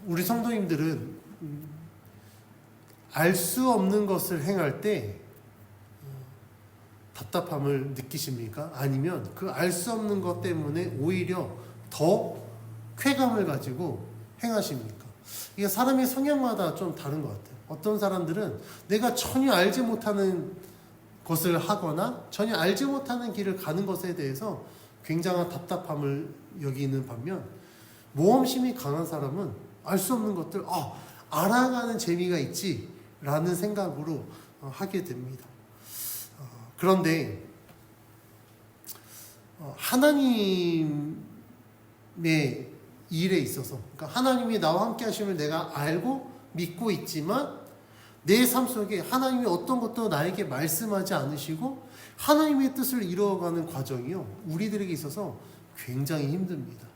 우리 성도님들은 알 수 없는 것을 행할 때 답답함을 느끼십니까? 아니면 그 알 수 없는 것 때문에 오히려 더 쾌감을 가지고 행하십니까? 이게 사람의 성향마다 좀 다른 것 같아요. 어떤 사람들은 내가 전혀 알지 못하는 것을 하거나 전혀 알지 못하는 길을 가는 것에 대해서 굉장한 답답함을 여기는 반면, 모험심이 강한 사람은 알 수 없는 것들 알아가는 재미가 있지 라는 생각으로 하게 됩니다. 그런데 하나님의 일에 있어서, 그러니까 하나님이 나와 함께 하심을 내가 알고 믿고 있지만 내 삶 속에 하나님이 어떤 것도 나에게 말씀하지 않으시고 하나님의 뜻을 이루어가는 과정이요, 우리들에게 있어서 굉장히 힘듭니다.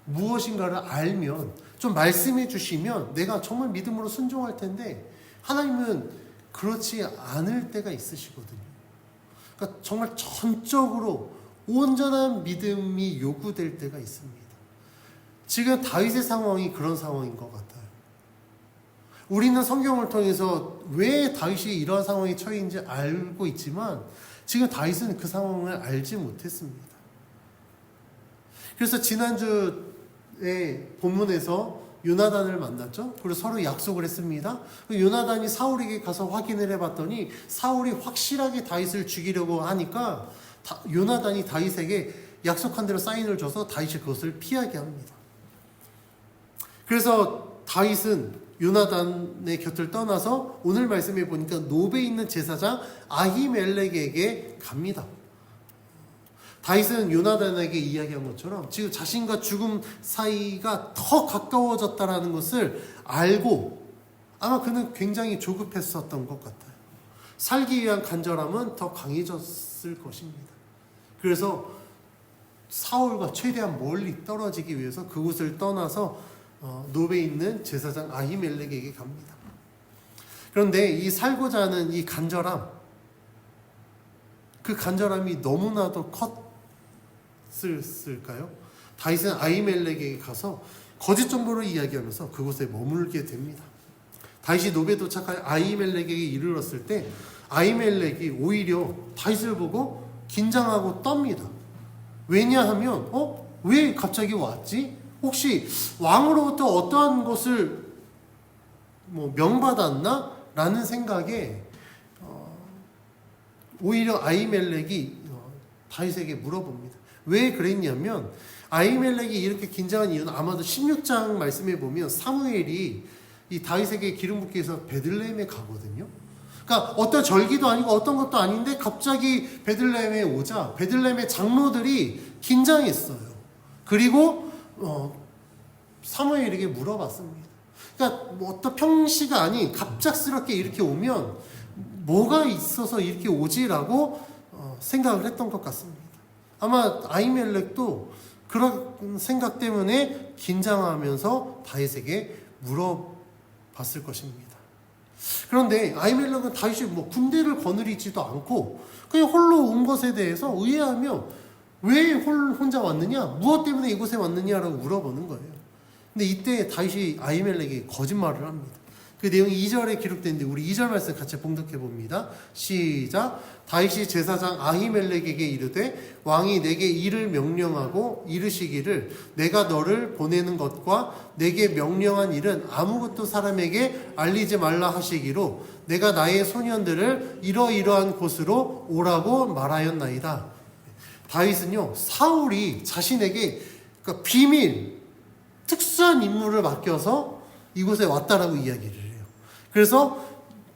무엇인가를 알면, 좀 말씀해 주시면 내가 정말 믿음으로 순종할 텐데 하나님은 그렇지 않을 때가 있으시거든요. 그러니까 정말 전적으로 온전한 믿음이 요구될 때가 있습니다. 지금 다윗의 상황이 그런 상황인 것 같아요. 우리는 성경을 통해서 왜 다윗이 이런 상황에 처해있는지 알고 있지만 지금 다윗은 그 상황을 알지 못했습니다. 그래서 지난주에 본문에서 요나단을 만났죠. 그리고 서로 약속을 했습니다. 요나단이 사울에게 가서 확인을 해봤더니 사울이 확실하게 다윗을 죽이려고 하니까 요나단이 다윗에게 약속한 대로 사인을 줘서 다윗이 그것을 피하게 합니다. 그래서 다윗은 요나단의 곁을 떠나서 오늘 말씀해 보니까 노베에 있는 제사장 아히멜렉에게 갑니다. 다윗은 요나단에게 이야기한 것처럼 지금 자신과 죽음 사이가 더 가까워졌다라는 것을 알고 아마 그는 굉장히 조급했었던 것 같아요. 살기 위한 간절함은 더 강해졌을 것입니다. 그래서 사울과 최대한 멀리 떨어지기 위해서 그곳을 떠나서 노베에 있는 제사장 아히멜렉에게 갑니다. 그런데 이 살고자 하는 이 간절함, 그 간절함이 너무나도 컸을까요? 다윗은 아히멜렉에게 가서 거짓 정보를 이야기하면서 그곳에 머물게 됩니다. 다윗이 노베에 도착한 아히멜렉에게 이르렀을 때 아히멜렉이 오히려 다윗을 보고 긴장하고 떱니다. 왜냐하면 왜 갑자기 왔지? 혹시 왕으로부터 어떠한 것을 명받았나? 라는 생각에 오히려 아히멜렉이 다윗에게 물어봅니다. 왜 그랬냐면 아히멜렉이 이렇게 긴장한 이유는 아마도 16장 말씀에 보면 사무엘이 이 다윗에게 기름 붓기 위해서 베들레헴에 가거든요. 그러니까 어떤 절기도 아니고 어떤 것도 아닌데 갑자기 베들레헴에 오자 베들레헴의 장로들이 긴장했어요. 그리고 사무엘에게 물어봤습니다. 그러니까 어떤 평시가 아닌 갑작스럽게 이렇게 오면 뭐가 있어서 이렇게 오지라고 생각을 했던 것 같습니다. 아마 아히멜렉도 그런 생각 때문에 긴장하면서 다윗에게 물어봤을 것입니다. 그런데 아히멜렉은 다윗이 군대를 거느리지도 않고 그냥 홀로 온 것에 대해서 의아하며 왜 혼자 왔느냐? 무엇 때문에 이곳에 왔느냐라고 물어보는 거예요. 근데 이때 다윗이 아히멜렉에게 거짓말을 합니다. 그 내용이 2절에 기록되는데 우리 2절 말씀 같이 봉독해 봅니다. 시작. 다윗이 제사장 아히멜렉에게 이르되 왕이 내게 이를 명령하고 이르시기를 내가 너를 보내는 것과 내게 명령한 일은 아무것도 사람에게 알리지 말라 하시기로 내가 나의 소년들을 이러이러한 곳으로 오라고 말하였나이다. 다윗은요, 사울이 자신에게 그러니까 비밀, 특수한 임무를 맡겨서 이곳에 왔다라고 이야기를 해요. 그래서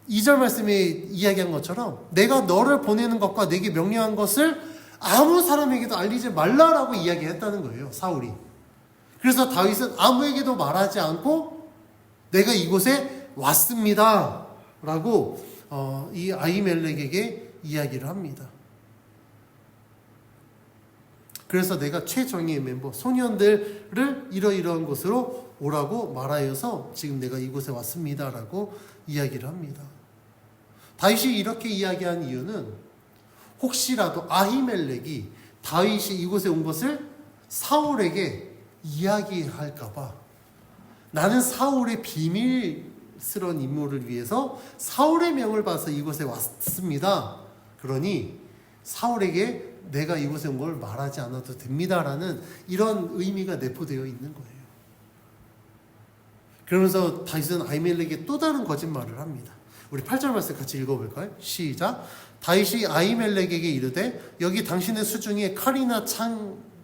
2절 말씀에 이야기한 것처럼 내가 너를 보내는 것과 내게 명령한 것을 아무 사람에게도 알리지 말라라고 이야기했다는 거예요, 사울이. 그래서 다윗은 아무에게도 말하지 않고 내가 이곳에 왔습니다 라고 이 아히멜렉에게 이야기를 합니다. 그래서 내가 최정예의 멤버 소년들을 이러이러한 곳으로 오라고 말하여서 지금 내가 이곳에 왔습니다 라고 이야기를 합니다. 다윗이 이렇게 이야기한 이유는 혹시라도 아히멜렉이 다윗이 이곳에 온 것을 사울에게 이야기할까봐 나는 사울의 비밀스러운 임무를 위해서 사울의 명을 봐서 이곳에 왔습니다. 그러니 사울에게 내가 이곳에 온 걸 말하지 않아도 됩니다라는 이런 의미가 내포되어 있는 거예요. 그러면서 다윗은 아히멜렉에게 또 다른 거짓말을 합니다. 우리 8절 말씀 같이 읽어볼까요? 시작. 다윗이 아히멜렉에게 이르되 여기 당신의 수중에 창이나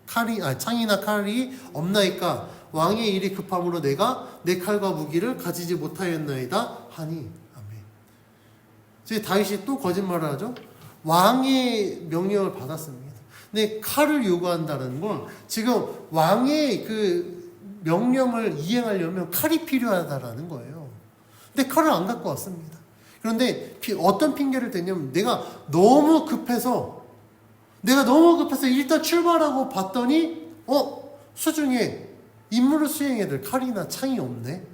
칼이 없나이까? 왕의 일이 급함으로 내가 내 칼과 무기를 가지지 못하였나이다 하니. 아멘. 이제 다윗이 또 거짓말을 하죠. 왕의 명령을 받았습니다. 근데 칼을 요구한다는 건 지금 왕의 그 명령을 이행하려면 칼이 필요하다라는 거예요. 근데 칼을 안 갖고 왔습니다. 그런데 어떤 핑계를 대냐면 내가 너무 급해서 일단 출발하고 봤더니 수중에 임무를 수행해야 될 칼이나 창이 없네.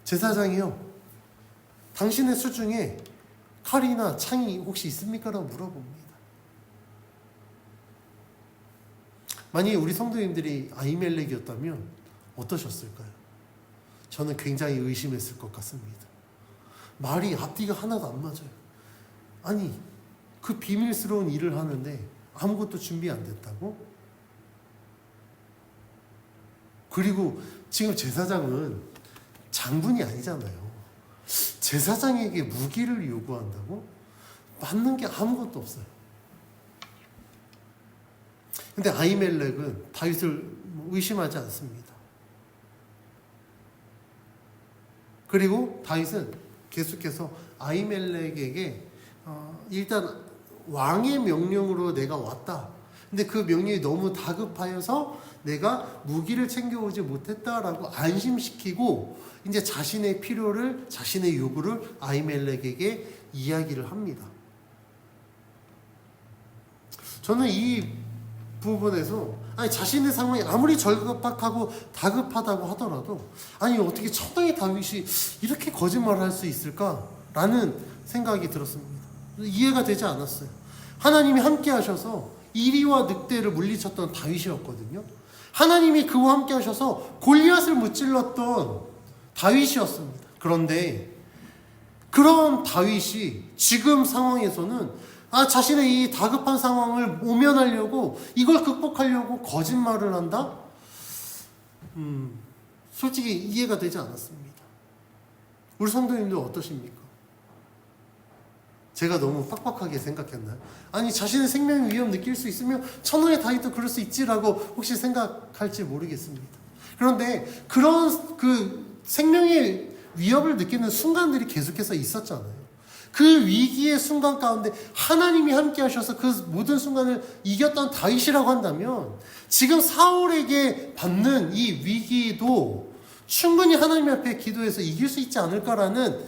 제사장이요, 당신의 수중에 칼이나 창이 혹시 있습니까? 라고 물어봅니다. 만약에 우리 성도님들이 아히멜렉이었다면 어떠셨을까요? 저는 굉장히 의심했을 것 같습니다. 말이 앞뒤가 하나도 안 맞아요. 아니, 그 비밀스러운 일을 하는데 아무것도 준비 안 됐다고? 그리고 지금 제사장은 장군이 아니잖아요. 제사장에게 무기를 요구한다고? 맞는 게 아무것도 없어요. 근데 아히멜렉은 다윗을 의심하지 않습니다. 그리고 다윗은 계속해서 아히멜렉에게 일단 왕의 명령으로 내가 왔다. 근데 그 명령이 너무 다급하여서 내가 무기를 챙겨오지 못했다라고 안심시키고 이제 자신의 필요를, 자신의 요구를 아히멜렉에게 이야기를 합니다. 저는 이 부분에서 자신의 상황이 아무리 절박하고 다급하다고 하더라도 어떻게 천하의 다윗이 이렇게 거짓말을 할 수 있을까라는 생각이 들었습니다. 이해가 되지 않았어요. 하나님이 함께 하셔서 이리와 늑대를 물리쳤던 다윗이었거든요. 하나님이 그와 함께 하셔서 골리앗을 무찔렀던 다윗이었습니다. 그런데 그런 다윗이 지금 상황에서는 자신의 이 다급한 상황을 모면하려고, 이걸 극복하려고 거짓말을 한다? 솔직히 이해가 되지 않았습니다. 우리 성도님들 어떠십니까? 제가 너무 빡빡하게 생각했나요? 자신의 생명의 위험 느낄 수 있으면 천하의 다윗도 그럴 수 있지라고 혹시 생각할지 모르겠습니다. 그런데 그런 그 생명의 위협을 느끼는 순간들이 계속해서 있었잖아요. 그 위기의 순간 가운데 하나님이 함께 하셔서 그 모든 순간을 이겼던 다윗이라고 한다면 지금 사울에게 받는 이 위기도 충분히 하나님 앞에 기도해서 이길 수 있지 않을까라는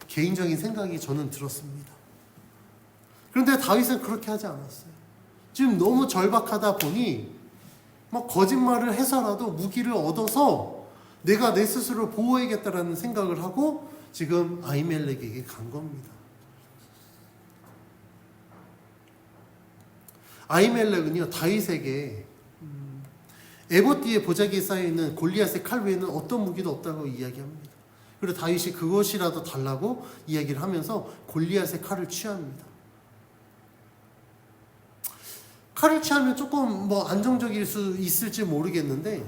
개인적인 생각이 저는 들었습니다. 그런데 다윗은 그렇게 하지 않았어요. 지금 너무 절박하다 보니 거짓말을 해서라도 무기를 얻어서 내가 내 스스로 보호해야겠다라는 생각을 하고 지금 아히멜렉에게 간 겁니다. 아히멜렉은요, 다윗에게 에봇 뒤에 보자기에 쌓여있는 골리앗의 칼 외에는 어떤 무기도 없다고 이야기합니다. 그리고 다윗이 그것이라도 달라고 이야기를 하면서 골리앗의 칼을 취합니다. 칼을 취하면 조금 안정적일 수 있을지 모르겠는데,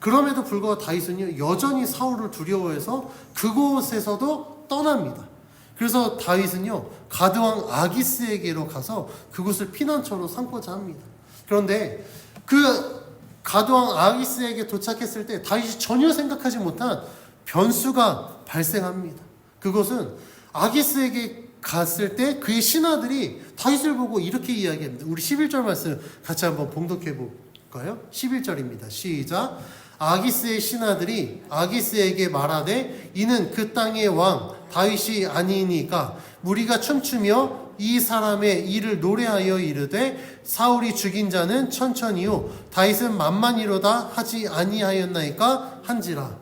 그럼에도 불구하고 다윗은요, 여전히 사울을 두려워해서 그곳에서도 떠납니다. 그래서 다윗은요, 가드왕 아기스에게로 가서 그곳을 피난처로 삼고자 합니다. 그런데 그 가드왕 아기스에게 도착했을 때 다윗이 전혀 생각하지 못한 변수가 발생합니다. 그것은 아기스에게 갔을 때 그의 신하들이 다윗을 보고 이렇게 이야기합니다. 우리 11절 말씀 같이 한번 봉독해 볼까요? 11절입니다. 시작. 아기스의 신하들이 아기스에게 말하되 이는 그 땅의 왕 다윗이 아니니까 무리가 춤추며 이 사람의 일을 노래하여 이르되 사울이 죽인 자는 천천히요 다윗은 만만히로다 하지 아니하였나이까 한지라.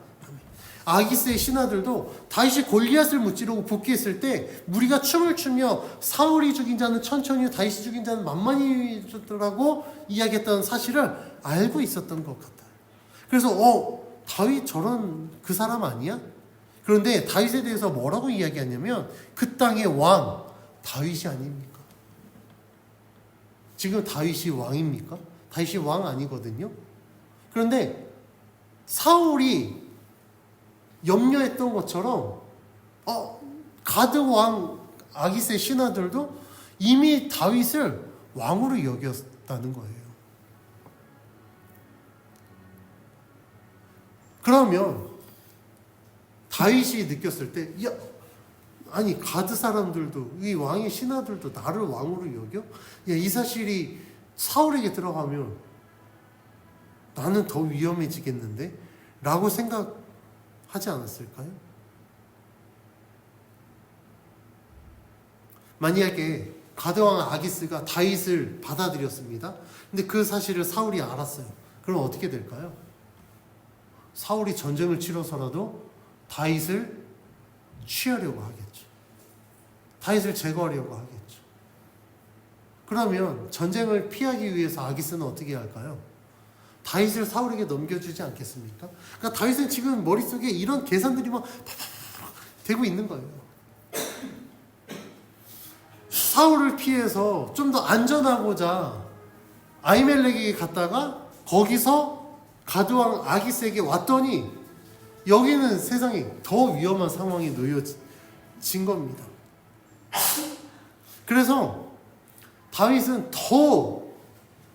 아기스의 신하들도 다윗이 골리앗을 무찌르고 복귀했을 때 무리가 춤을 추며 사울이 죽인 자는 천천히요 다윗이 죽인 자는 만만히라고 이야기했던 사실을 알고 있었던 것 같아요. 그래서 다윗 저런 그 사람 아니야? 그런데 다윗에 대해서 뭐라고 이야기하냐면 그 땅의 왕 다윗이 아닙니까? 지금 다윗이 왕입니까? 다윗이 왕 아니거든요. 그런데 사울이 염려했던 것처럼 가드 왕 아기스의 신하들도 이미 다윗을 왕으로 여겼다는 거예요. 그러면 다윗이 느꼈을 때, 아니 가드 사람들도 이 왕의 신하들도 나를 왕으로 여겨? 이 사실이 사울에게 들어가면 나는 더 위험해지겠는데? 라고 생각하지 않았을까요? 만약에 가드왕 아기스가 다윗을 받아들였습니다. 근데 그 사실을 사울이 알았어요. 그럼 어떻게 될까요? 사울이 전쟁을 치러서라도 다윗을 취하려고 하겠죠. 다윗을 제거하려고 하겠죠. 그러면 전쟁을 피하기 위해서 아기스는 어떻게 할까요? 다윗을 사울에게 넘겨주지 않겠습니까? 그러니까 다윗은 지금 머릿속에 이런 계산들이 막 되고 있는 거예요. 사울을 피해서 좀 더 안전하고자 아히멜렉에게 갔다가 거기서 가드왕 아기스에게 왔더니 여기는 세상에 더 위험한 상황이 놓여진 겁니다. 그래서 다윗은 더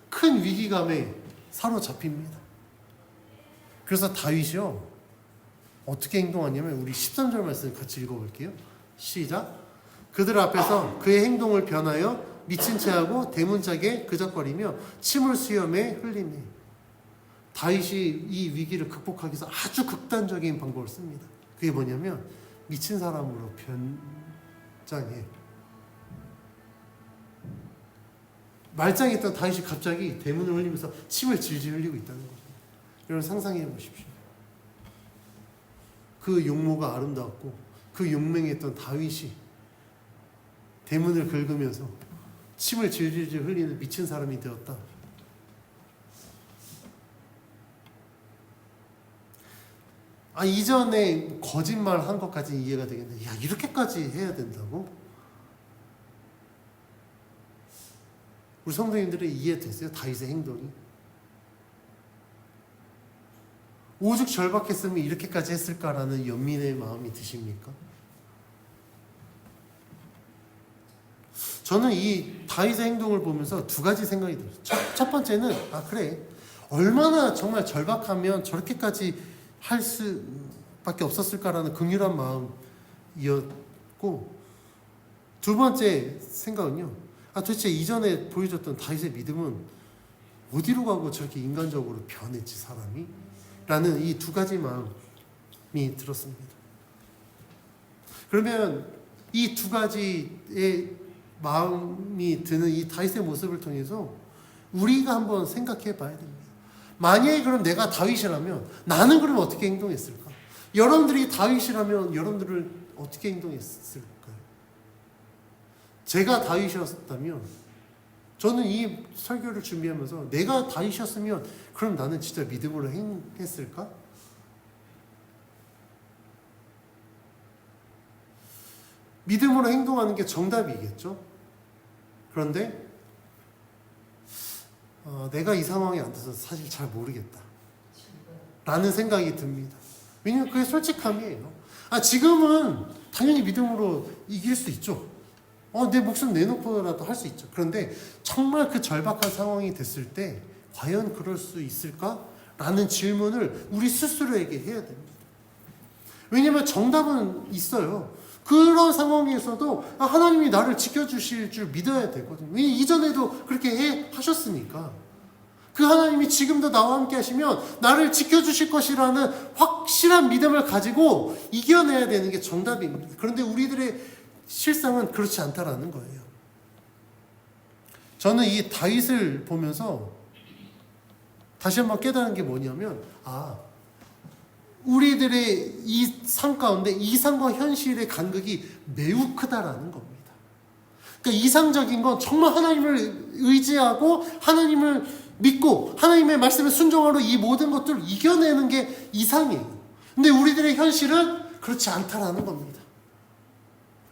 큰 위기감에 사로잡힙니다. 그래서 다윗이요 어떻게 행동하냐면 우리 13절 말씀 같이 읽어볼게요. 시작. 그들 앞에서 그의 행동을 변하여 미친 채하고 대문짝에 그적거리며 침을 수염에 흘리네. 다윗이 이 위기를 극복하기 위해서 아주 극단적인 방법을 씁니다. 그게 뭐냐면 미친 사람으로 변장해. 말짱했던 다윗이 갑자기 대문을 흘리면서 침을 질질 흘리고 있다는 거죠. 여러분 상상해 보십시오. 그 용모가 아름다웠고 그 용맹했던 다윗이 대문을 긁으면서 침을 질질 흘리는 미친 사람이 되었다. 이전에 거짓말 한 것까지 이해가 되겠는데 이렇게까지 해야 된다고? 우리 성도님들이 이해됐어요? 다윗의 행동이? 오죽 절박했으면 이렇게까지 했을까라는 연민의 마음이 드십니까? 저는 이 다윗의 행동을 보면서 두 가지 생각이 들어요. 첫 번째는 그래 얼마나 정말 절박하면 저렇게까지 할 수밖에 없었을까라는 긍휼한 마음이었고, 두 번째 생각은요 도대체 이전에 보여줬던 다윗의 믿음은 어디로 가고 저렇게 인간적으로 변했지 사람이? 라는 이 두 가지 마음이 들었습니다. 그러면 이 두 가지의 마음이 드는 이 다윗의 모습을 통해서 우리가 한번 생각해 봐야 됩니다. 만약에 그럼 내가 다윗이라면 나는 그럼 어떻게 행동했을까? 여러분들이 다윗이라면 여러분들은 어떻게 행동했을까요? 제가 다윗이었다면 저는 이 설교를 준비하면서 내가 다윗이었으면 그럼 나는 진짜 믿음으로 행했을까? 믿음으로 행동하는 게 정답이겠죠? 그런데 내가 이 상황에 안 돼서 사실 잘 모르겠다 라는 생각이 듭니다. 왜냐면 그게 솔직함이에요. 지금은 당연히 믿음으로 이길 수 있죠. 내 목숨 내놓고라도 할 수 있죠. 그런데 정말 그 절박한 상황이 됐을 때 과연 그럴 수 있을까? 라는 질문을 우리 스스로에게 해야 됩니다. 왜냐면 정답은 있어요. 그런 상황에서도 하나님이 나를 지켜주실 줄 믿어야 되거든요. 왜냐면 이전에도 그렇게 하셨으니까. 그 하나님이 지금도 나와 함께 하시면 나를 지켜주실 것이라는 확실한 믿음을 가지고 이겨내야 되는 게 정답입니다. 그런데 우리들의 실상은 그렇지 않다라는 거예요. 저는 이 다윗을 보면서 다시 한번 깨달은 게 뭐냐면 우리들의 이 삶 가운데 이상과 현실의 간극이 매우 크다라는 겁니다. 그러니까 이상적인 건 정말 하나님을 의지하고 하나님을 믿고 하나님의 말씀에 순종하러 이 모든 것들을 이겨내는 게 이상이에요. 근데 우리들의 현실은 그렇지 않다라는 겁니다.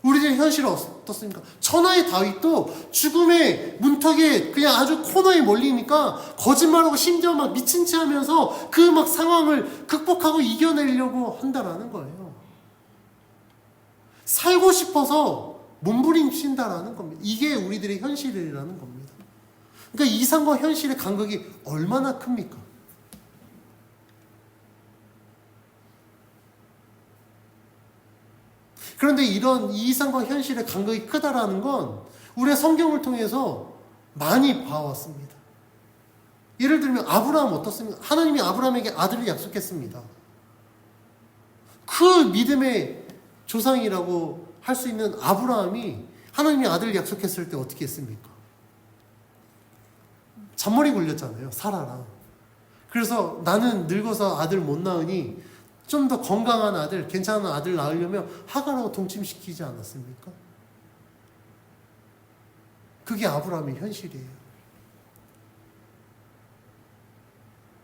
우리들의 현실은 어떻습니까? 천하의 다윗도 죽음의 문턱에 그냥 아주 코너에 몰리니까 거짓말하고 심지어 막 미친 체 하면서 그 막 상황을 극복하고 이겨내려고 한다라는 거예요. 살고 싶어서 몸부림친다라는 겁니다. 이게 우리들의 현실이라는 겁니다. 그러니까 이상과 현실의 간극이 얼마나 큽니까? 그런데 이런 이상과 현실의 간극이 크다라는 건 우리가 성경을 통해서 많이 봐왔습니다. 예를 들면 아브라함 어떻습니까? 하나님이 아브라함에게 아들을 약속했습니다. 그 믿음의 조상이라고 할 수 있는 아브라함이 하나님이 아들을 약속했을 때 어떻게 했습니까? 잔머리 굴렸잖아요. 사라랑. 그래서 나는 늙어서 아들 못 낳으니 좀 더 건강한 아들, 괜찮은 아들 낳으려면 하갈하고 동침시키지 않았습니까? 그게 아브라함의 현실이에요.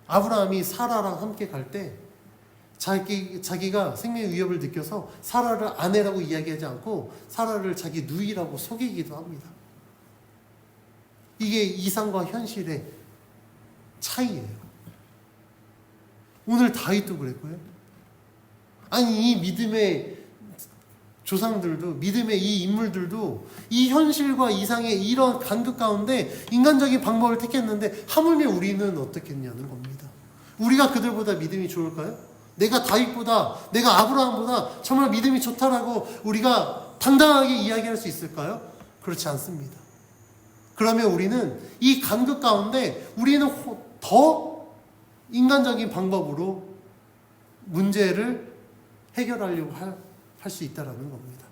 아브라함이 사라랑 함께 갈 때 자기가 생명의 위협을 느껴서 사라를 아내라고 이야기하지 않고 사라를 자기 누이라고 속이기도 합니다. 이게 이상과 현실의 차이예요. 오늘 다윗도 그랬고요. 아니 이 믿음의 조상들도 믿음의 이 인물들도 이 현실과 이상의 이런 간극 가운데 인간적인 방법을 택했는데 하물며 우리는 어떻겠냐는 겁니다. 우리가 그들보다 믿음이 좋을까요? 내가 다윗보다 내가 아브라함보다 정말 믿음이 좋다라고 우리가 당당하게 이야기할 수 있을까요? 그렇지 않습니다. 그러면 우리는 이 간극 가운데 우리는 더 인간적인 방법으로 문제를 해결하려고 할 수 있다는 겁니다.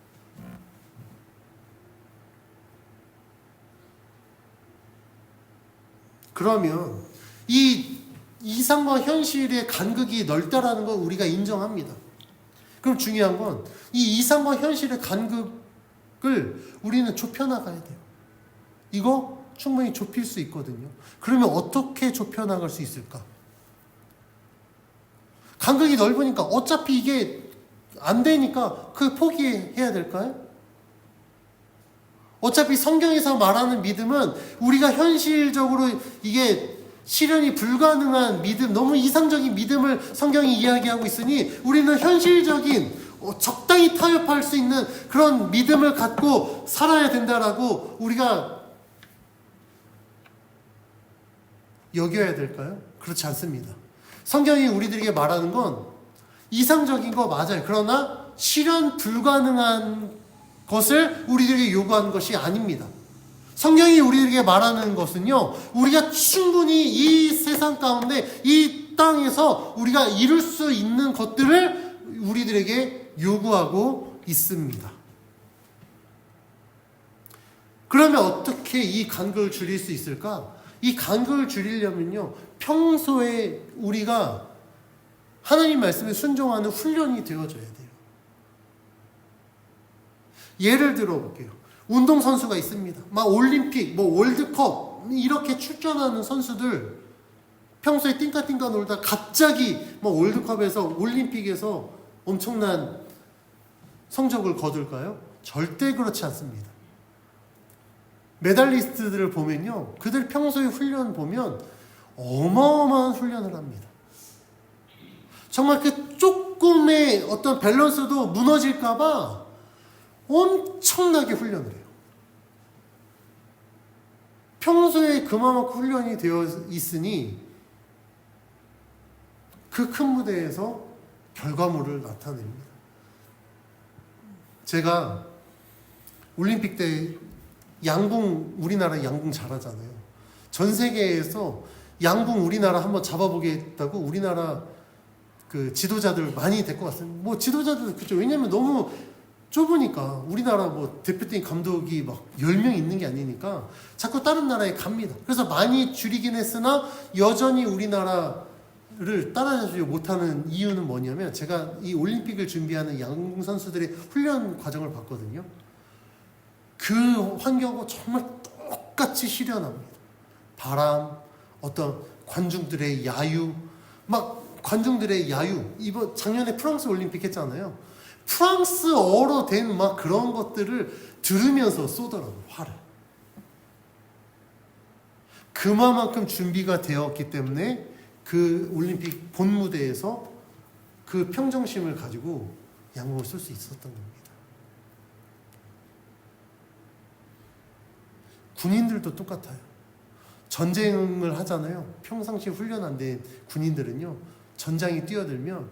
그러면 이 이상과 현실의 간극이 넓다라는 걸 우리가 인정합니다. 그럼 중요한 건 이 이상과 현실의 간극을 우리는 좁혀나가야 돼요. 이거 충분히 좁힐 수 있거든요. 그러면 어떻게 좁혀나갈 수 있을까? 간극이 넓으니까 어차피 이게 안 되니까 그 포기해야 될까요? 어차피 성경에서 말하는 믿음은 우리가 현실적으로 이게 실현이 불가능한 믿음, 너무 이상적인 믿음을 성경이 이야기하고 있으니 우리는 현실적인 적당히 타협할 수 있는 그런 믿음을 갖고 살아야 된다라고 우리가 여겨야 될까요? 그렇지 않습니다. 성경이 우리들에게 말하는 건 이상적인 거 맞아요. 그러나 실현 불가능한 것을 우리들에게 요구하는 것이 아닙니다. 성경이 우리에게 말하는 것은요, 우리가 충분히 이 세상 가운데 이 땅에서 우리가 이룰 수 있는 것들을 우리들에게 요구하고 있습니다. 그러면 어떻게 이 간극을 줄일 수 있을까? 이 간극을 줄이려면요, 평소에 우리가 하나님 말씀에 순종하는 훈련이 되어져야 돼요. 예를 들어 볼게요. 운동선수가 있습니다. 막 올림픽, 월드컵 이렇게 출전하는 선수들 평소에 띵까띵까 놀다 갑자기 월드컵에서 올림픽에서 엄청난 성적을 거둘까요? 절대 그렇지 않습니다. 메달리스트들을 보면요, 그들 평소에 훈련 보면 어마어마한 훈련을 합니다. 정말 그 조금의 어떤 밸런스도 무너질까봐 엄청나게 훈련을 해요. 평소에 그만큼 훈련이 되어 있으니 그 큰 무대에서 결과물을 나타냅니다. 제가 올림픽 때 우리나라 양궁 잘하잖아요. 전 세계에서 양궁 우리나라 한번 잡아보겠다고 우리나라 그 지도자들 많이 데리고 왔어요. 지도자들 그죠. 왜냐면 너무 좁으니까 우리나라 대표팀 감독이 막 10명 있는 게 아니니까 자꾸 다른 나라에 갑니다. 그래서 많이 줄이긴 했으나 여전히 우리나라를 따라잡지 못하는 이유는 뭐냐면 제가 이 올림픽을 준비하는 양궁 선수들의 훈련 과정을 봤거든요. 그 환경과 정말 똑같이 실현합니다. 바람, 어떤 관중들의 야유, 막 관중들의 야유, 이번 작년에 프랑스 올림픽 했잖아요. 프랑스어로 된 막 그런 것들을 들으면서 쏘더라고요, 화를. 그만큼 준비가 되었기 때문에 그 올림픽 본 무대에서 그 평정심을 가지고 양궁을 쏠 수 있었던 겁니다. 군인들도 똑같아요. 전쟁을 하잖아요. 평상시에 훈련 안 된 군인들은요, 전장에 뛰어들면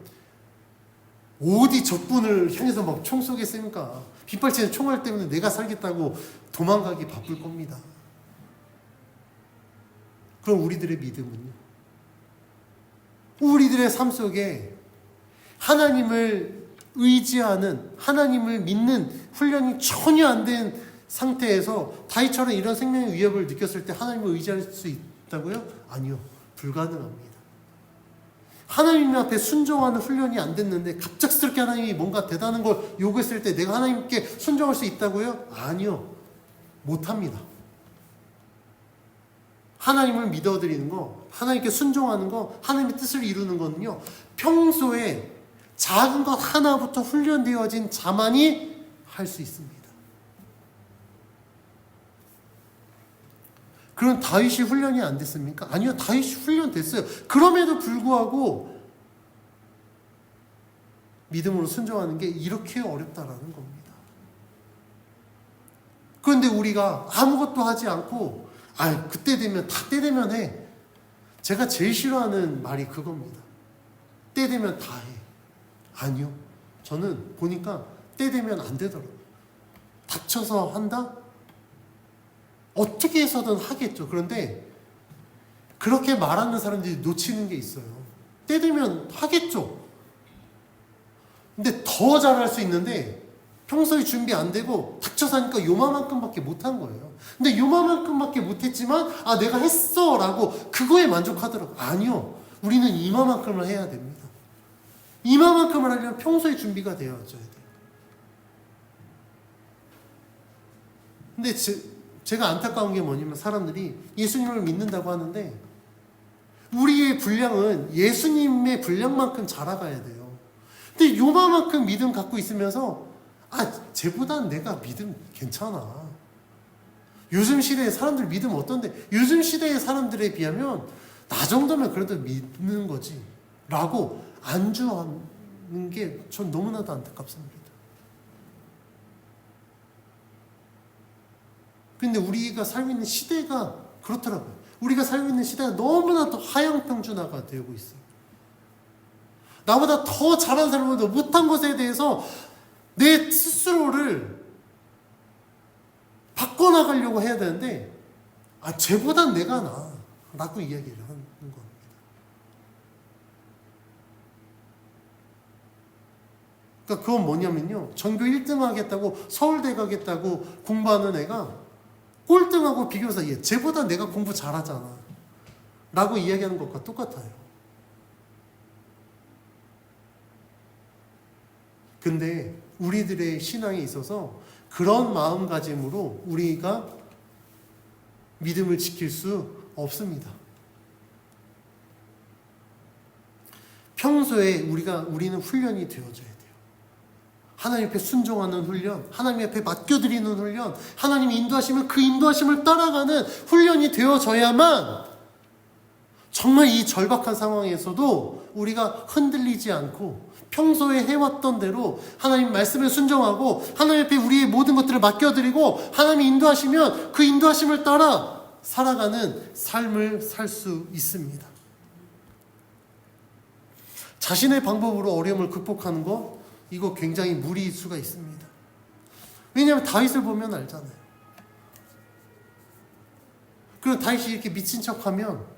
어디 적군을 향해서 막 총 쏘겠습니까? 빗발치는 총알 때문에 내가 살겠다고 도망가기 바쁠 겁니다. 그럼 우리들의 믿음은요? 우리들의 삶 속에 하나님을 의지하는, 하나님을 믿는 훈련이 전혀 안 된 상태에서 다윗처럼 이런 생명의 위협을 느꼈을 때 하나님을 의지할 수 있다고요? 아니요. 불가능합니다. 하나님 앞에 순종하는 훈련이 안 됐는데 갑작스럽게 하나님이 뭔가 대단한 걸 요구했을 때 내가 하나님께 순종할 수 있다고요? 아니요. 못합니다. 하나님을 믿어드리는 거, 하나님께 순종하는 거, 하나님의 뜻을 이루는 거는요, 평소에 작은 것 하나부터 훈련되어진 자만이 할 수 있습니다. 그럼 다윗이 훈련이 안 됐습니까? 아니요, 다윗이 훈련됐어요. 그럼에도 불구하고 믿음으로 순종하는 게 이렇게 어렵다라는 겁니다. 그런데 우리가 아무것도 하지 않고 그때 되면 다 때 되면 해. 제가 제일 싫어하는 말이 그겁니다. 때 되면 다 해. 아니요. 저는 보니까 때 되면 안 되더라고요. 닥쳐서 한다? 어떻게 해서든 하겠죠. 그런데 그렇게 말하는 사람들이 놓치는 게 있어요. 때 되면 하겠죠. 근데 더 잘할 수 있는데 평소에 준비 안 되고 닥쳐서 하니까 요만큼밖에 못한 거예요. 근데 요만큼밖에 못했지만 내가 했어 라고 그거에 만족하더라고요. 아니요. 우리는 이만큼을 해야 됩니다. 이만큼을 하려면 평소에 준비가 되어져야 돼요. 근데 제가 안타까운 게 뭐냐면 사람들이 예수님을 믿는다고 하는데 우리의 분량은 예수님의 분량만큼 자라가야 돼요. 근데 요만큼 믿음 갖고 있으면서 쟤보단 내가 믿음 괜찮아. 요즘 시대에 사람들 믿음 어떤데? 요즘 시대의 사람들에 비하면 나 정도면 그래도 믿는 거지 라고 안주하는 게 전 너무나도 안타깝습니다. 근데 우리가 살고 있는 시대가 그렇더라고요. 우리가 살고 있는 시대가 너무나도 하향평준화가 되고 있어요. 나보다 더 잘하는 사람보다 못한 것에 대해서 내 스스로를 바꿔나가려고 해야 되는데 쟤보단 내가 나아 라고 이야기를 하는 겁니다. 그러니까 그건 뭐냐면요, 전교 1등 하겠다고 서울대 가겠다고 공부하는 애가 꼴등하고 비교해서 쟤보다 내가 공부 잘하잖아 라고 이야기하는 것과 똑같아요. 근데 우리들의 신앙에 있어서 그런 마음가짐으로 우리가 믿음을 지킬 수 없습니다. 평소에 우리는 훈련이 되어져야 돼요. 하나님 앞에 순종하는 훈련, 하나님 앞에 맡겨드리는 훈련, 하나님이 인도하시면 그 인도하심을 따라가는 훈련이 되어져야만 정말 이 절박한 상황에서도 우리가 흔들리지 않고 평소에 해왔던 대로 하나님 말씀에 순종하고 하나님 앞에 우리의 모든 것들을 맡겨드리고 하나님이 인도하시면 그 인도하심을 따라 살아가는 삶을 살 수 있습니다. 자신의 방법으로 어려움을 극복하는 거, 이거 굉장히 무리수가 있습니다. 왜냐하면 다윗을 보면 알잖아요. 그럼 다윗이 이렇게 미친 척하면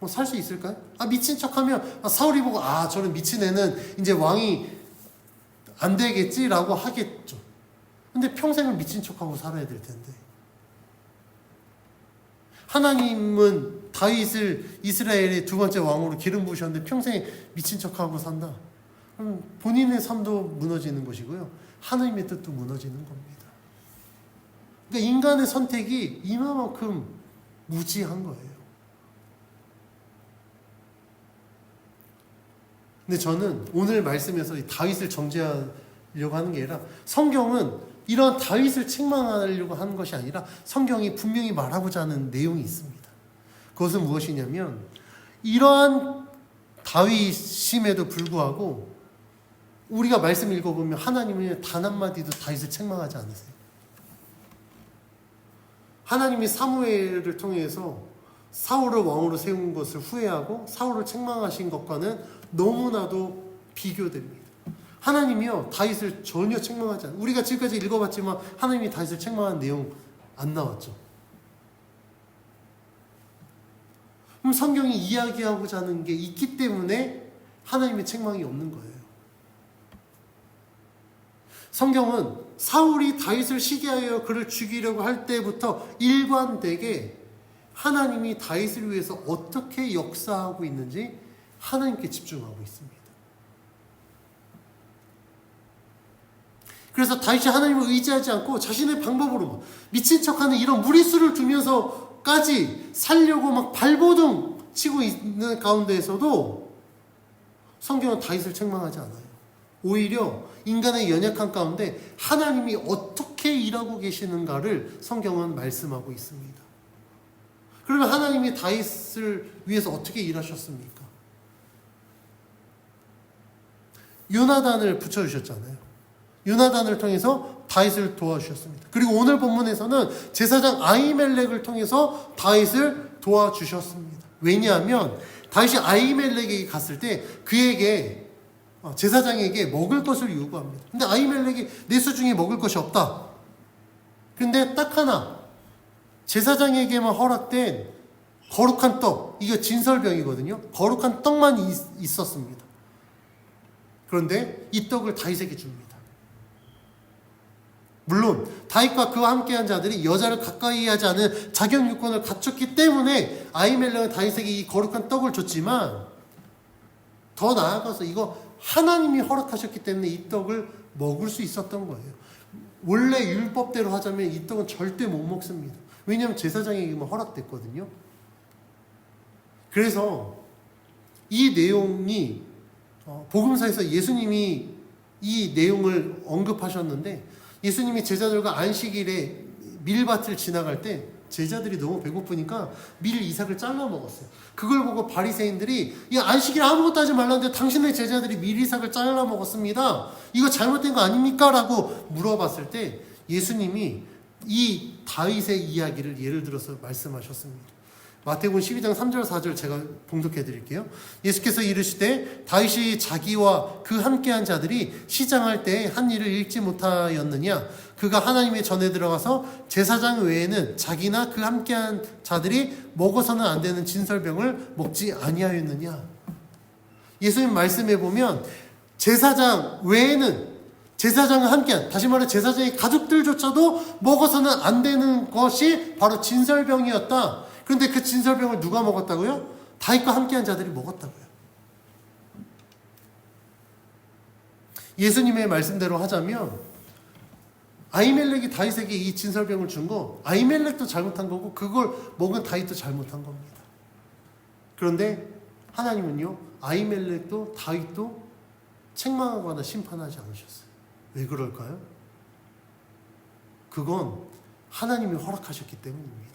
살 수 있을까요? 미친 척하면 사울이 보고 저는 미친 애는 이제 왕이 안 되겠지라고 하겠죠. 근데 평생을 미친 척하고 살아야 될 텐데 하나님은 다윗을 이스라엘의 두 번째 왕으로 기름 부으셨는데 평생 미친 척하고 산다. 그럼 본인의 삶도 무너지는 것이고요, 하나님의 뜻도 무너지는 겁니다. 그러니까 인간의 선택이 이만큼 무지한 거예요. 근데 저는 오늘 말씀에서 이 다윗을 정죄하려고 하는 게 아니라, 성경은 이런 다윗을 책망하려고 하는 것이 아니라 성경이 분명히 말하고자 하는 내용이 있습니다. 그것은 무엇이냐면, 이러한 다윗임에도 불구하고 우리가 말씀 읽어보면 하나님은 단 한마디도 다윗을 책망하지 않으세요. 하나님이 사무엘을 통해서 사울을 왕으로 세운 것을 후회하고 사울을 책망하신 것과는 너무나도 비교됩니다. 하나님이요, 다윗을 전혀 책망하지 않아요. 우리가 지금까지 읽어봤지만 하나님이 다윗을 책망한 내용 안 나왔죠. 그럼 성경이 이야기하고자 하는 게 있기 때문에 하나님의 책망이 없는 거예요. 성경은 사울이 다윗을 시기하여 그를 죽이려고 할 때부터 일관되게 하나님이 다윗을 위해서 어떻게 역사하고 있는지 하나님께 집중하고 있습니다. 그래서 다윗이 하나님을 의지하지 않고 자신의 방법으로 미친 척하는 이런 무리수를 두면서까지 살려고 막 발버둥 치고 있는 가운데에서도 성경은 다윗을 책망하지 않아요. 오히려 인간의 연약한 가운데 하나님이 어떻게 일하고 계시는가를 성경은 말씀하고 있습니다. 그러면 하나님이 다윗을 위해서 어떻게 일하셨습니까? 요나단을 붙여주셨잖아요. 요나단을 통해서 다윗을 도와주셨습니다. 그리고 오늘 본문에서는 제사장 아히멜렉을 통해서 다윗을 도와주셨습니다. 왜냐하면 다윗이 아히멜렉에게 갔을 때 그에게 제사장에게 먹을 것을 요구합니다. 근데 아히멜렉이 내 수중에 먹을 것이 없다. 근데 딱 하나, 제사장에게만 허락된 거룩한 떡, 이거 진설병이거든요. 거룩한 떡만 있었습니다. 그런데 이 떡을 다윗에게 줍니다. 물론 다윗과 그와 함께한 자들이 여자를 가까이 하지 않은 자격 요건을 갖췄기 때문에 아히멜렉은 다윗에게 이 거룩한 떡을 줬지만, 더 나아가서 이거 하나님이 허락하셨기 때문에 이 떡을 먹을 수 있었던 거예요. 원래 율법대로 하자면 이 떡은 절대 못 먹습니다. 왜냐하면 제사장에게만 허락됐거든요. 그래서 이 내용이 복음서에서 예수님이 이 내용을 언급하셨는데, 예수님이 제자들과 안식일에 밀밭을 지나갈 때 제자들이 너무 배고프니까 밀 이삭을 잘라 먹었어요. 그걸 보고 바리새인들이 이 안식일 아무것도 하지 말라는데 당신의 제자들이 밀 이삭을 잘라 먹었습니다. 이거 잘못된 거 아닙니까? 라고 물어봤을 때 예수님이 이 다윗의 이야기를 예를 들어서 말씀하셨습니다. 마태복음 12장 3절 4절 제가 봉독해 드릴게요. 예수께서 이르시되 다윗이 자기와 그 함께한 자들이 시장할 때 한 일을 읽지 못하였느냐? 그가 하나님의 전에 들어가서 제사장 외에는 자기나 그 함께한 자들이 먹어서는 안 되는 진설병을 먹지 아니하였느냐? 예수님 말씀해 보면 제사장 외에는, 제사장과 함께한, 다시 말해 제사장의 가족들조차도 먹어서는 안 되는 것이 바로 진설병이었다. 그런데 그 진설병을 누가 먹었다고요? 다윗과 함께한 자들이 먹었다고요. 예수님의 말씀대로 하자면 아히멜렉이 다윗에게 이 진설병을 준 거, 아히멜렉도 잘못한 거고 그걸 먹은 다윗도 잘못한 겁니다. 그런데 하나님은요, 아히멜렉도 다윗도 책망하거나 심판하지 않으셨어요. 왜 그럴까요? 그건 하나님이 허락하셨기 때문입니다.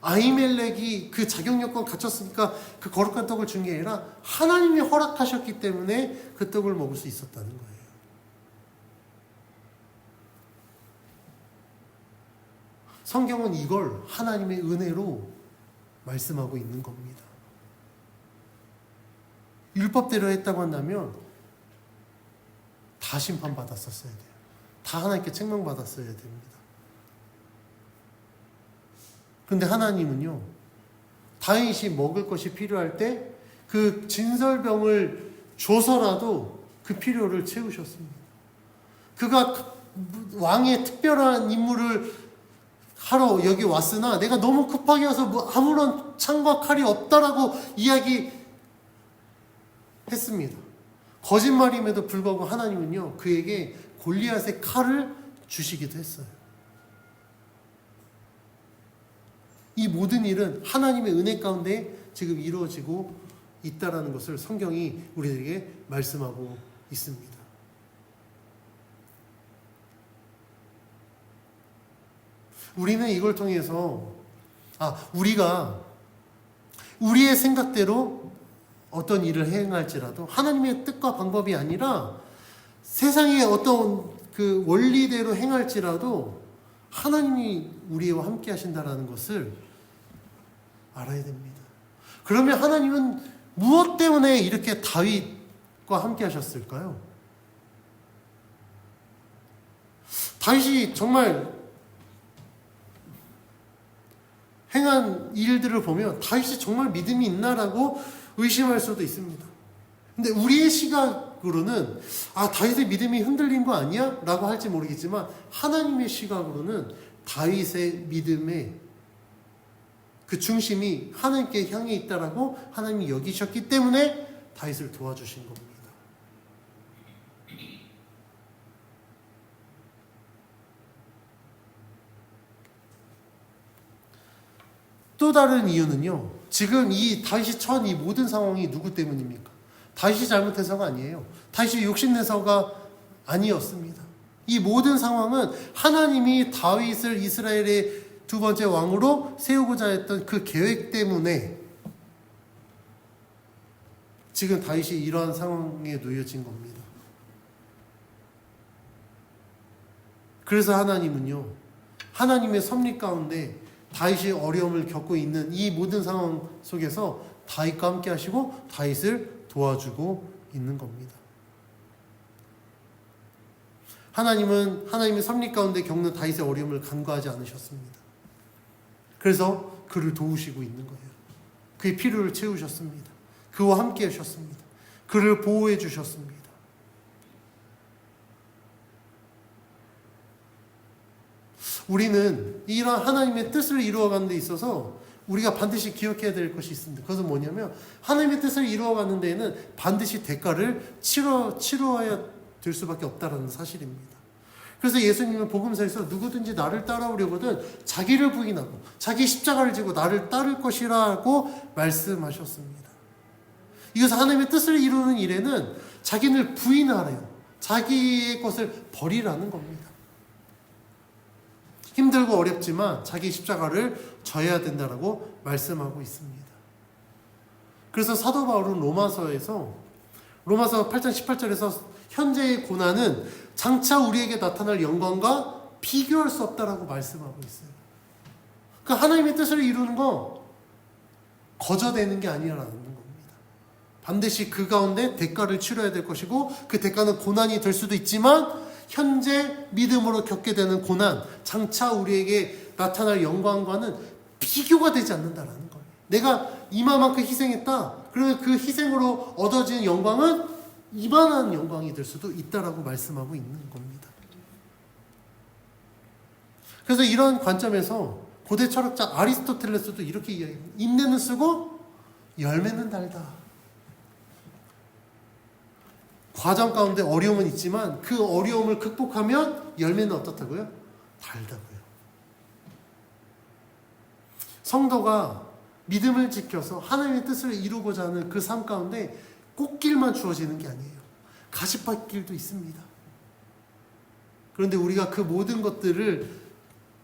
아히멜렉이 그 자격 요건 갖췄으니까 그 거룩한 떡을 준 게 아니라 하나님이 허락하셨기 때문에 그 떡을 먹을 수 있었다는 거예요. 성경은 이걸 하나님의 은혜로 말씀하고 있는 겁니다. 율법대로 했다고 한다면 다 심판받았었어야 돼요. 다 하나님께 책망받았어야 됩니다. 근데 하나님은요, 다윗이 먹을 것이 필요할 때 그 진설병을 줘서라도 그 필요를 채우셨습니다. 그가 왕의 특별한 임무를 하러 여기 왔으나 내가 너무 급하게 와서 뭐 아무런 창과 칼이 없다라고 이야기했습니다. 거짓말임에도 불구하고 하나님은요, 그에게 골리앗의 칼을 주시기도 했어요. 이 모든 일은 하나님의 은혜 가운데 지금 이루어지고 있다라는 것을 성경이 우리에게 말씀하고 있습니다. 우리는 이걸 통해서 우리가 우리의 생각대로 어떤 일을 행할지라도 하나님의 뜻과 방법이 아니라 세상의 어떤 그 원리대로 행할지라도 하나님이 우리와 함께 하신다는 것을 알아야 됩니다. 그러면 하나님은 무엇 때문에 이렇게 다윗과 함께 하셨을까요? 다윗이 정말 행한 일들을 보면 다윗이 정말 믿음이 있나라고 의심할 수도 있습니다. 근데 우리의 시각으로는 다윗의 믿음이 흔들린 거 아니야? 라고 할지 모르겠지만 하나님의 시각으로는 다윗의 믿음의 그 중심이 하나님께 향해 있다라고 하나님이 여기셨기 때문에 다윗을 도와주신 겁니다. 또 다른 이유는요. 지금 이 다윗이 처한 이 모든 상황이 누구 때문입니까? 다윗이 잘못해서가 아니에요. 다윗이 욕심내서가 아니었습니다. 이 모든 상황은 하나님이 다윗을 이스라엘의 두 번째 왕으로 세우고자 했던 그 계획 때문에 지금 다윗이 이러한 상황에 놓여진 겁니다. 그래서 하나님은요, 하나님의 섭리 가운데 다윗이 어려움을 겪고 있는 이 모든 상황 속에서 다윗과 함께 하시고 다윗을 도와주고 있는 겁니다. 하나님은 하나님의 섭리 가운데 겪는 다윗의 어려움을 간과하지 않으셨습니다. 그래서 그를 도우시고 있는 거예요. 그의 필요를 채우셨습니다. 그와 함께 하셨습니다. 그를 보호해 주셨습니다. 우리는 이런 하나님의 뜻을 이루어가는 데 있어서 우리가 반드시 기억해야 될 것이 있습니다. 그것은 뭐냐면 하나님의 뜻을 이루어가는 데에는 반드시 대가를 치러야 될 수밖에 없다는 사실입니다. 그래서 예수님은 복음서에서 누구든지 나를 따라오려거든 자기를 부인하고 자기 십자가를 지고 나를 따를 것이라고 말씀하셨습니다. 이것은 하나님의 뜻을 이루는 일에는 자기를 부인하래요. 자기의 것을 버리라는 겁니다. 힘들고 어렵지만 자기 십자가를 져야 된다라고 말씀하고 있습니다. 그래서 사도 바울은 로마서 8장 18절에서 현재의 고난은 장차 우리에게 나타날 영광과 비교할 수 없다라고 말씀하고 있어요. 그러니까 하나님의 뜻을 이루는 거 거저되는 게 아니라는 겁니다. 반드시 그 가운데 대가를 치러야 될 것이고 그 대가는 고난이 될 수도 있지만 현재 믿음으로 겪게 되는 고난, 장차 우리에게 나타날 영광과는 비교가 되지 않는다라는 거예요. 내가 이만큼 희생했다. 그러면 그 희생으로 얻어지는 영광은 이만한 영광이 될 수도 있다라고 말씀하고 있는 겁니다. 그래서 이런 관점에서 고대 철학자 아리스토텔레스도 이렇게 이야기해요. 인내는 쓰고 열매는 달다. 과정 가운데 어려움은 있지만 그 어려움을 극복하면 열매는 어떻다고요? 달다고요. 성도가 믿음을 지켜서 하나님의 뜻을 이루고자 하는 그 삶 가운데 꽃길만 주어지는 게 아니에요. 가시밭길도 있습니다. 그런데 우리가 그 모든 것들을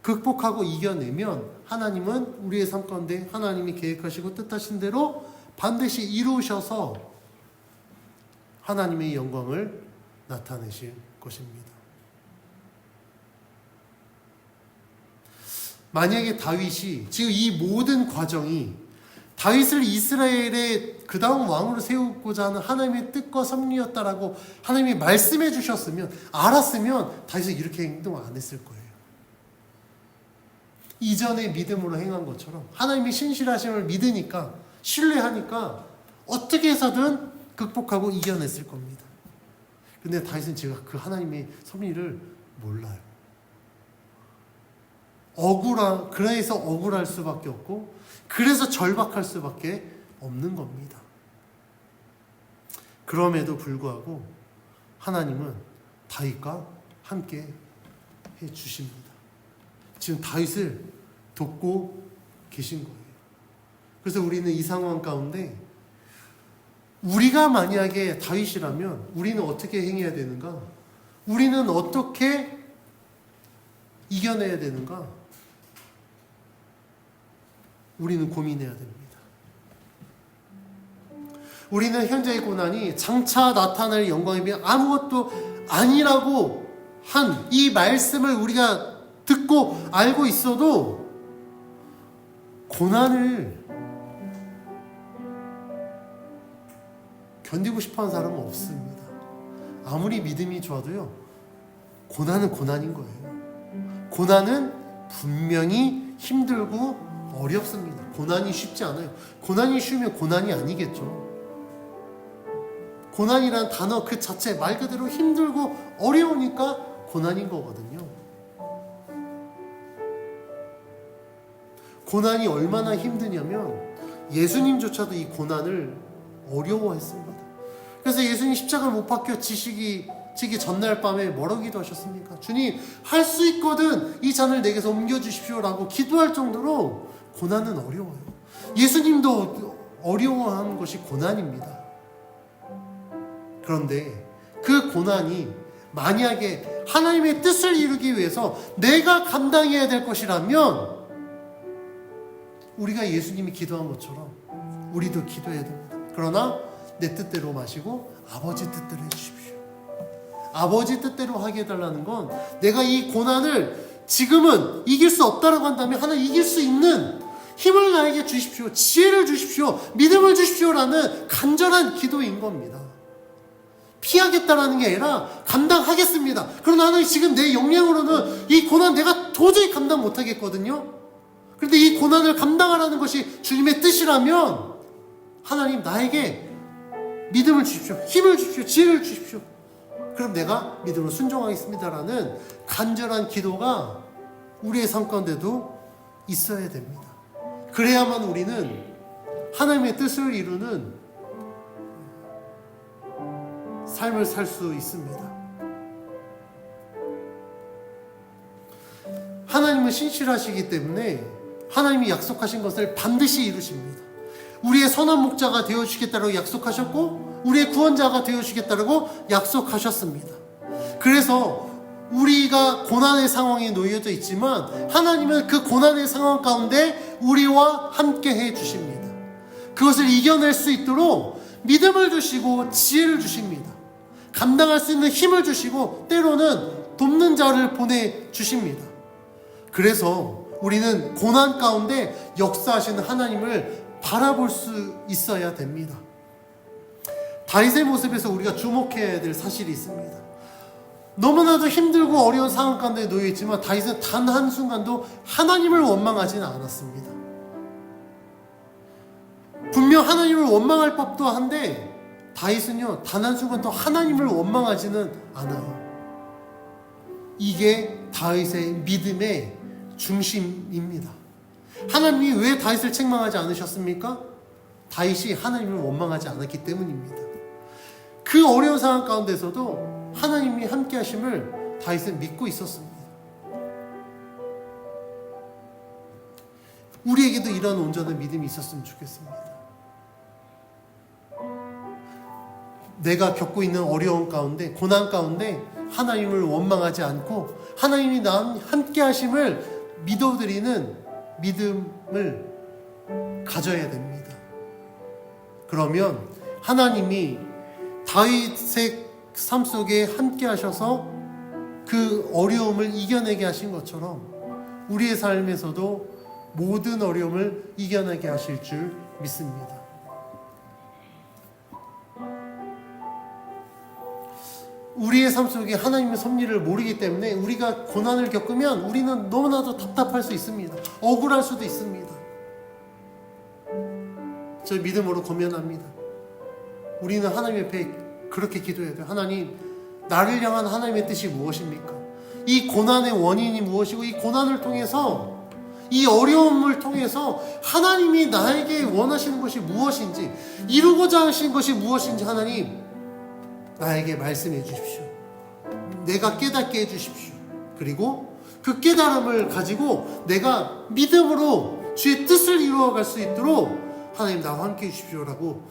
극복하고 이겨내면 하나님은 우리의 삶 가운데 하나님이 계획하시고 뜻하신 대로 반드시 이루셔서 하나님의 영광을 나타내실 것입니다. 만약에 다윗이 지금 이 모든 과정이 다윗을 이스라엘의 그 다음 왕으로 세우고자 하는 하나님의 뜻과 섭리였다라고 하나님이 말씀해 주셨으면 알았으면 다윗은 이렇게 행동을 안 했을 거예요. 이전에 믿음으로 행한 것처럼 하나님의 신실하심을 믿으니까 신뢰하니까 어떻게 해서든 극복하고 이겨냈을 겁니다. 근데 다윗은 제가 그 하나님의 섭리를 몰라요. 그래서 억울할 수밖에 없고 그래서 절박할 수밖에 없는 겁니다. 그럼에도 불구하고 하나님은 다윗과 함께 해주십니다. 지금 다윗을 돕고 계신 거예요. 그래서 우리는 이 상황 가운데 우리가 만약에 다윗이라면 우리는 어떻게 행해야 되는가? 우리는 어떻게 이겨내야 되는가? 우리는 고민해야 됩니다. 우리는 현재의 고난이 장차 나타날 영광에 비해 아무것도 아니라고 한 이 말씀을 우리가 듣고 알고 있어도 고난을 견디고 싶어하는 사람은 없습니다. 아무리 믿음이 좋아도요, 고난은 고난인 거예요. 고난은 분명히 힘들고 어렵습니다. 고난이 쉽지 않아요. 고난이 쉬우면 고난이 아니겠죠. 고난이란 단어 그 자체 말 그대로 힘들고 어려우니까 고난인 거거든요. 고난이 얼마나 힘드냐면 예수님조차도 이 고난을 어려워했습니다. 그래서 예수님 십자가를 못 박혀 지기 전날 밤에 뭐라고 기도하셨습니까? 주님, 할 수 있거든 이 잔을 내게서 옮겨주십시오라고 기도할 정도로 고난은 어려워요. 예수님도 어려워하는 것이 고난입니다. 그런데 그 고난이 만약에 하나님의 뜻을 이루기 위해서 내가 감당해야 될 것이라면 우리가 예수님이 기도한 것처럼 우리도 기도해야 됩니다. 그러나 내 뜻대로 마시고 아버지 뜻대로 해주십시오. 아버지 뜻대로 하게 해달라는 건 내가 이 고난을 지금은 이길 수 없다라고 한다면 하나님 이길 수 있는 힘을 나에게 주십시오. 지혜를 주십시오. 믿음을 주십시오라는 간절한 기도인 겁니다. 피하겠다라는 게 아니라 감당하겠습니다. 그러나 하나님 지금 내 역량으로는 이 고난 내가 도저히 감당 못하겠거든요. 그런데 이 고난을 감당하라는 것이 주님의 뜻이라면 하나님 나에게 믿음을 주십시오. 힘을 주십시오. 지혜를 주십시오. 그럼 내가 믿음으로 순종하겠습니다라는 간절한 기도가 우리의 삶 가운데도 있어야 됩니다. 그래야만 우리는 하나님의 뜻을 이루는 삶을 살 수 있습니다. 하나님은 신실하시기 때문에 하나님이 약속하신 것을 반드시 이루십니다. 우리의 선한 목자가 되어주시겠다고 약속하셨고 우리의 구원자가 되어주시겠다고 약속하셨습니다. 그래서 우리가 고난의 상황에 놓여져 있지만 하나님은 그 고난의 상황 가운데 우리와 함께 해주십니다. 그것을 이겨낼 수 있도록 믿음을 주시고 지혜를 주십니다. 감당할 수 있는 힘을 주시고 때로는 돕는 자를 보내주십니다. 그래서 우리는 고난 가운데 역사하시는 하나님을 바라볼 수 있어야 됩니다. 다윗의 모습에서 우리가 주목해야 될 사실이 있습니다. 너무나도 힘들고 어려운 상황 가운데 놓여있지만 다윗은 단 한순간도 하나님을 원망하지는 않았습니다. 분명 하나님을 원망할 법도 한데 다윗은요 단 한순간도 하나님을 원망하지는 않아요. 이게 다윗의 믿음의 중심입니다. 하나님이 왜 다윗을 책망하지 않으셨습니까? 다윗이 하나님을 원망하지 않았기 때문입니다. 그 어려운 상황 가운데서도 하나님이 함께 하심을 다윗은 믿고 있었습니다. 우리에게도 이런 온전한 믿음이 있었으면 좋겠습니다. 내가 겪고 있는 어려움 가운데, 고난 가운데 하나님을 원망하지 않고 하나님이 나와 함께 하심을 믿어드리는 믿음을 가져야 됩니다. 그러면 하나님이 다윗의 삶 속에 함께 하셔서 그 어려움을 이겨내게 하신 것처럼 우리의 삶에서도 모든 어려움을 이겨내게 하실 줄 믿습니다. 우리의 삶 속에 하나님의 섭리를 모르기 때문에 우리가 고난을 겪으면 우리는 너무나도 답답할 수 있습니다. 억울할 수도 있습니다. 저 믿음으로 권면합니다. 우리는 하나님 앞에 그렇게 기도해야 돼요. 하나님, 나를 향한 하나님의 뜻이 무엇입니까? 이 고난의 원인이 무엇이고 이 고난을 통해서 이 어려움을 통해서 하나님이 나에게 원하시는 것이 무엇인지, 이루고자 하신 것이 무엇인지 하나님 나에게 말씀해 주십시오. 내가 깨닫게 해 주십시오. 그리고 그 깨달음을 가지고 내가 믿음으로 주의 뜻을 이루어갈 수 있도록 하나님 나와 함께 해주십시오라고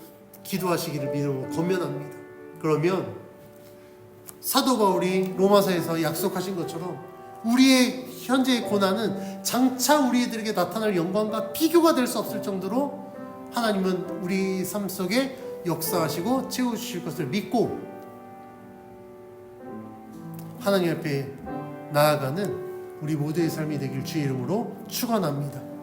기도하시기를 믿음으로 권면합니다. 그러면 사도 바울이 로마서에서 약속하신 것처럼 우리의 현재의 고난은 장차 우리들에게 나타날 영광과 비교가 될 수 없을 정도로 하나님은 우리 삶 속에 역사하시고 채워주실 것을 믿고 하나님 앞에 나아가는 우리 모두의 삶이 되길 주의 이름으로 축원합니다.